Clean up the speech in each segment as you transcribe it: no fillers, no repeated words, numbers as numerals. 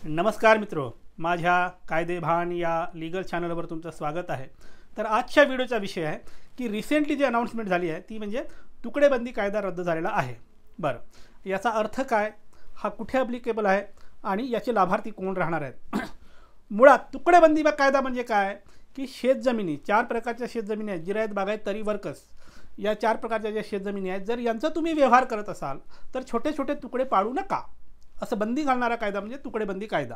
नमस्कार मित्रो, माझ्या कायदेभान या लीगल चॅनलवर तुमचं स्वागत आहे। तर आजच्या व्हिडिओचा विषय आहे की रिसेंटली जी अनाउन्समेंट झाली आहे ती म्हणजे तुकडेबंदी कायदा रद्द झालेला आहे। बरं, याचा अर्थ काय, हा कुठे ॲप्लिकेबल आहे आणि याचे लाभार्थी कोण राहणार आहेत? मुळात तुकडेबंदी कायदा म्हणजे काय की शेतजमिनी, 4 प्रकारच्या शेतजमिनी आहेत, जिरायत, बागायत, तरी, वर्कस, या 4 प्रकारच्या ज्या शेतजमिनी आहेत, जर यांचा तुम्ही व्यवहार करत असाल तर छोटे छोटे तुकडे पाडू नका असं बंदी घालणारा कायदा म्हणजे तुकडेबंदी कायदा।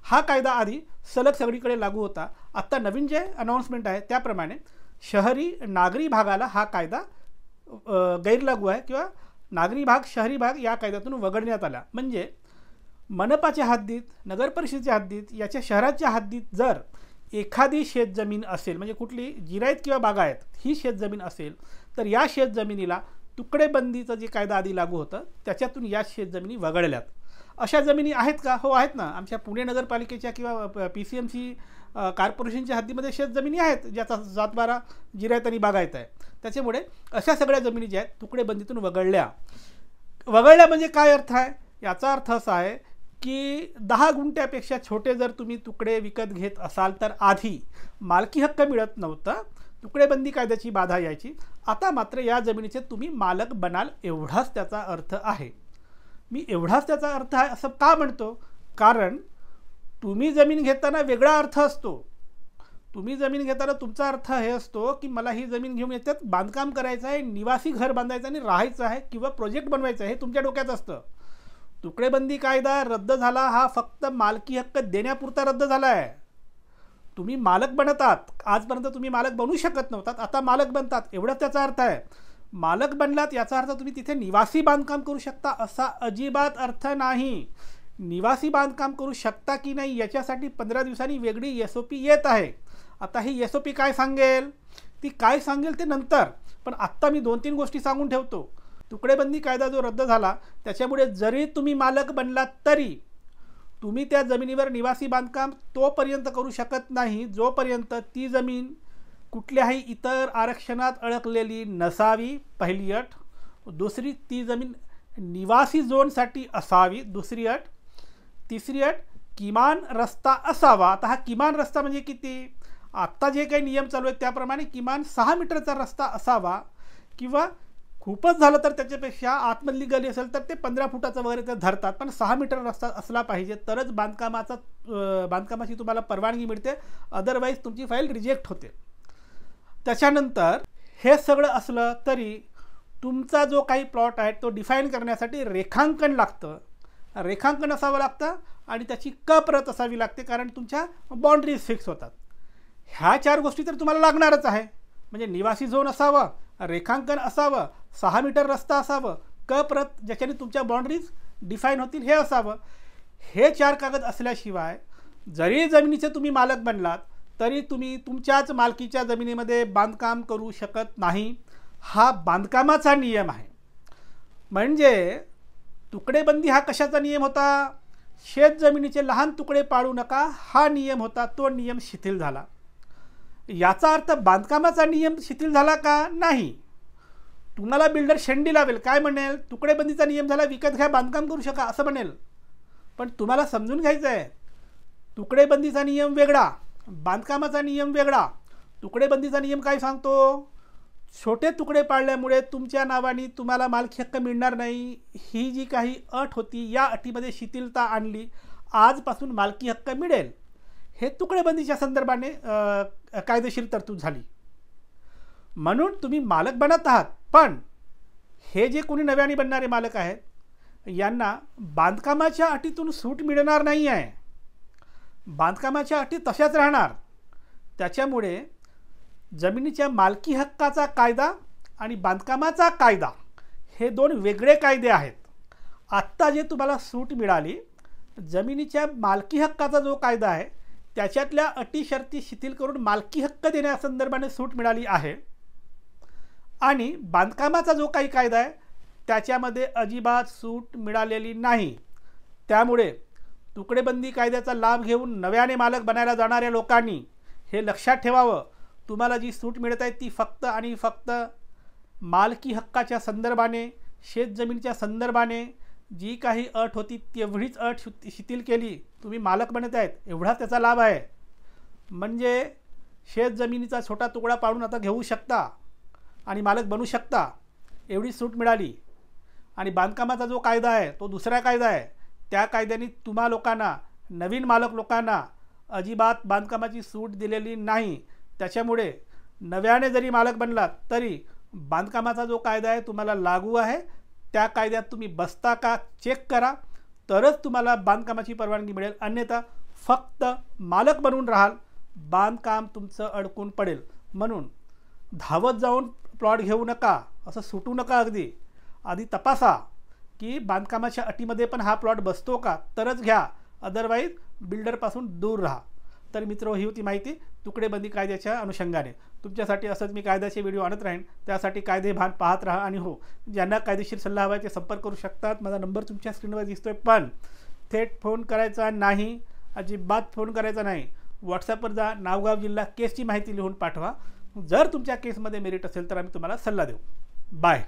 हा कायदा आधी सलग सगळीकडे लागू होता। आत्ता नवीन जे अनाउन्समेंट आहे त्याप्रमाणे शहरी नागरी भागाला हा कायदा गैरलागू आहे किंवा नागरी भाग शहरी भाग या कायद्यातून वगळण्यात आला। म्हणजे मनपाच्या हद्दीत, नगरपरिषदेच्या हद्दीत, याच्या शहराच्या हद्दीत जर एखादी शेतजमीन असेल, म्हणजे कुठली जिरायत किंवा बागायत ही शेतजमीन असेल, तर या शेतजमिनीला तुकडेबंदीचा जे कायदा आधी लागू होतं त्याच्यातून या शेतजमिनी वगळल्यात। अशा जमिनी आहेत का? हो, आहेत ना। आमच्या पुणे नगरपालिकेच्या किंवा PCMC कॉर्पोरेशनच्या हद्दीमध्ये शेतजमिनी आहेत ज्याचा 7-12 जिरायत आणि बागायत आहे। त्याच्यामुळे अशा सगळ्या जमिनी ज्या आहेत तुकडेबंदीतून वगळल्या म्हणजे काय अर्थ आहे? याचा अर्थ असा आहे की 10 गुंठ्यापेक्षा छोटे जर तुम्ही तुकडे विकत घेत असाल तर आधी मालकी हक्क मिळत नव्हता, तुकडेबंदी कायद्याची बाधा यायची। आता मात्र या जमिनीचे तुम्ही मालक बनाल, एवढाच त्याचा अर्थ आहे। मी एवढाच त्याचा अर्थ आहे असं का म्हणतो? कारण तुम्ही जमीन घेताना वेगळा अर्थ असतो। तुम्ही जमीन घेताना तुमचा अर्थ हे असतो की मला ही जमीन घेऊन येतात, बांधकाम करायचं आहे, निवासी घर बांधायचं आणि राहायचं आहे किंवा प्रोजेक्ट बनवायचं आहे, हे तुमच्या डोक्यात असतं। तुकडेबंदी कायदा रद्द झाला हा फक्त मालकी हक्क देण्यापुरता रद्द झाला आहे। तुम्ही मालक बनतात, आजपर्यंत तुम्ही मालक बनू शकत नव्हतात, आता मालक बनतात, एवढाच त्याचा अर्थ आहे। मालक बनलात याचा अर्थ तुम्ही तिथे निवासी बांधकाम करू शकता असा अजिबात अर्थ नाही। निवासी बांधकाम करू शकता की नाही याच्यासाठी 15 दिवसांनी वेगळी SOP येत आहे। आता ही SOP काय सांगेल, ती काय सांगेल ते नंतर, पण आत्ता मी 2-3 गोष्टी सांगून ठेवतो। तुकडेबंदी कायदा जो रद्द झाला त्याच्यामुळे जरी तुम्ही मालक बनलात तरी तुम्ही त्या जमिनीवर निवासी बांधकाम तोपर्यंत करू शकत नाही जोपर्यंत ती जमीन कुठल्याही इतर आरक्षणात अडकलेली नसावी, पहिली अट। दुसरी, ती जमीन निवासी झोनसाठी असावी, दुसरी अट। तिसरी अट, किमान रस्ता असावा। आता हा किमान रस्ता म्हणजे किती? आत्ता जे काही नियम चालू आहेत त्याप्रमाणे किमान 6 मीटरचा रस्ता असावा, किंवा खूपच झालं तर त्याच्यापेक्षा आतमधली गली असेल तर ते 15 फुटाचं वगैरे ते धरतात, पण 6 मीटर रस्ता असला पाहिजे तरच बांधकामाची तुम्हाला परवानगी मिळते, अदरवाईज तुमची फाईल रिजेक्ट होते। त्याच्यानंतर हे सगळं असलं तरी तुमचा जो काही प्लॉट आहे तो डिफाईन करण्यासाठी रेखांकन लागतं, रेखांकन असावं लागतं आणि त्याची प्रत असावी लागते, कारण तुमच्या बाउंड्रीज फिक्स होतात। ह्या 4 गोष्टी तर तुम्हाला लागणारच आहे, म्हणजे निवासी झोन असावं, रेखांकन असावं, 6 मीटर रस्ता असावं, प्रत ज्याच्याने तुमच्या बाउंड्रीज डिफाईन होतील हे असावं। हे 4 कागद असल्याशिवाय जरी जमिनीचे तुम्ही मालक बनलात तरी तुम्ही तुमच्याच मालकीच्या जमिनीमध्ये बांधकाम करू शकत नाही। हा बांधकामाचा नियम आहे। म्हणजे तुकडेबंदी हा कशाचा नियम होता? शेत जमिनीचे लहान तुकडे पाडू नका हा नियम होता, तो नियम शिथिल झाला। याचा अर्थ बांधकामाचा नियम शिथिल झाला का? नाही। तुम्हाला बिल्डर शेंडी लावेल, काय म्हणेल, तुकडेबंदीचा नियम झाला, विकत घ्या, बांधकाम करू शका असं म्हणेल। पण तुम्हाला समजून घ्यायचं आहे, तुकडेबंदीचा नियम वेगळा, बांधकामाचा नियम वेगळा। तुकडेबंदीचा नियम काय सांगतो? छोटे तुकडे पाडल्यामुळे तुमच्या नावाने तुम्हाला मालकी हक्क मिळणार नाही, ही जी काही अट होती या अटीमध्ये शिथिलता आणली, आजपासून मालकी हक्क मिळेल। हे तुकडेबंदीच्या संदर्भाने कायदेशीर तरतूद झाली। म्हणून तुम्ही मालक बनत आहात, पण हे जे कोणी नव्याने बनणारे मालक आहेत यांना बांधकामाच्या अटीतून सूट मिळणार नाही आहे, बांधकामाच्या अटी तशाच राहणार। त्याच्यामुळे जमिनीच्या मालकी हक्काचा कायदा आणि बांधकामाचा कायदा हे 2 वेगळे कायदे आहेत। आत्ता जे तुम्हाला सूट मिळाली, जमिनीच्या मालकी हक्काचा जो कायदा आहे त्याच्यातल्या अटी शर्ती शिथिल करून मालकी हक्क देण्यासंदर्भाने सूट मिळाली आहे, आणि बांधकामाचा जो काही कायदा आहे त्याच्यामध्ये अजिबात सूट मिळालेली नाही। त्यामुळे तुकडेबंदी कायद्याचा लाभ घेऊन नव्याने मालक बनायला जाणाऱ्या लोकांनी हे लक्षात ठेवावं, तुम्हाला जी सूट मिळत आहे ती फक्त आणि फक्त मालकी हक्काच्या संदर्भाने, शेतजमिनीच्या संदर्भाने, जी काही अट होती तेवढीच अट शिथिल केली, तुम्ही मालक बनत आहेत, एवढाच त्याचा लाभ आहे. म्हणजे शेत जमिनीचा छोटा तुकडा पाडून आता घेऊ शकता आणि मालक बनू शकता, एवढी सूट मिळाली. आणि बांधकामाचा जो कायदा आहे तो दुसरा कायदा आहे. त्या कायद्याने तुम्हा लोकांना, नवीन मालक लोकांना अजिबात बांधकामाची सूट दिलेली नाही. त्याच्यामुळे नव्याने जरी मालक बनलात तरी बांधकामाचा जो कायदा आहे तुम्हाला लागू आहे. त्या कायद्यात तुम्ही बसता का चेक करा, तरच तुम्हाला बांधकामाची परवानगी मिळेल. अन्यथा फक्त मालक बनून राहाल, बांधकाम तुमचं अडकून पडेल. म्हणून धावत जाऊन प्लॉट घेऊ नका, असं सुटू नका. अगदी आधी तपासा की बांधकामाच्या अटीमध्ये पण हा प्लॉट बसतो का, तरच घ्या. अदरवाईज बिल्डरपासून दूर राहा. तर मित्र, ही होती माहिती तुकडेबंदी कायद्याच्या अनुषंगाने. तुमच्यासाठी असंच मी कायद्याचे व्हिडिओ आणत राहीन. त्यासाठी कायदे भान पाहत राहा. आणि हो, ज्यांना कायदेशीर सल्ला हवा आहे ते संपर्क करू शकतात. माझा नंबर तुमच्या स्क्रीनवर दिसतोय, पण थेट फोन करायचा नाही, अजिबात फोन करायचा नाही. व्हॉट्सॲपवर जा, नावगाव जिल्हा, केसची माहिती लिहून पाठवा. जर तुमच्या केसमध्ये मेरिट असेल तर आम्ही तुम्हाला सल्ला देऊ. बाय.